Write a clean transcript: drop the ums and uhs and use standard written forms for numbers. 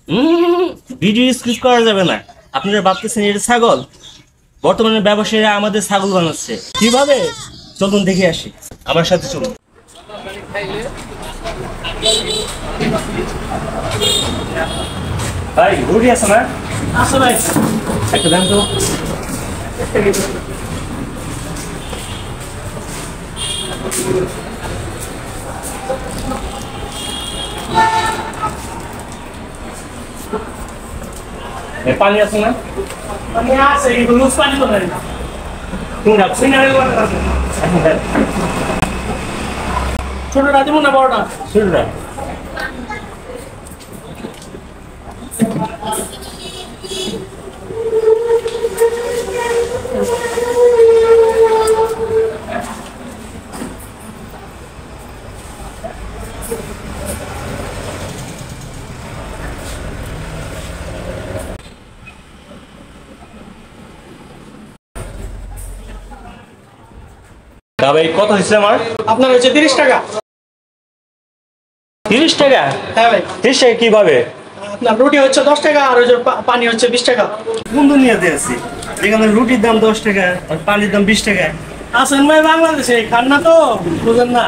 Video skip করা যাবে না। আপনারা ভাবতেছেন এটা ছাগল, বর্তমানে ব্যবসায়ীরা আমাদের ছাগল বানাচ্ছে। কিভাবে চলুন দেখে আসি, আমার সাথে চলুন। ভাই রুটি আছে না? আছে ভাই, একটা দেন তো। পানি আছে না? পানি আছে, কিন্তু লুজ পানি তো নাই। ছোটটা দিব না বড়টা? ছোটটা। ভাই কত হয়েছে আমার? আপনার হচ্ছে 30 টাকা। 30 টাকা? হ্যাঁ ভাই। 30 টাকা কিভাবে? আপনার রুটি হচ্ছে 10 টাকা আর ওই যে পানি হচ্ছে 20 টাকা। কোন দুনিয়াতে আছি যেখানে রুটির দাম 10 টাকা আর পানির দাম 20 টাকা? আসেন ভাই বাংলাদেশে, খান না তো বুঝেন না।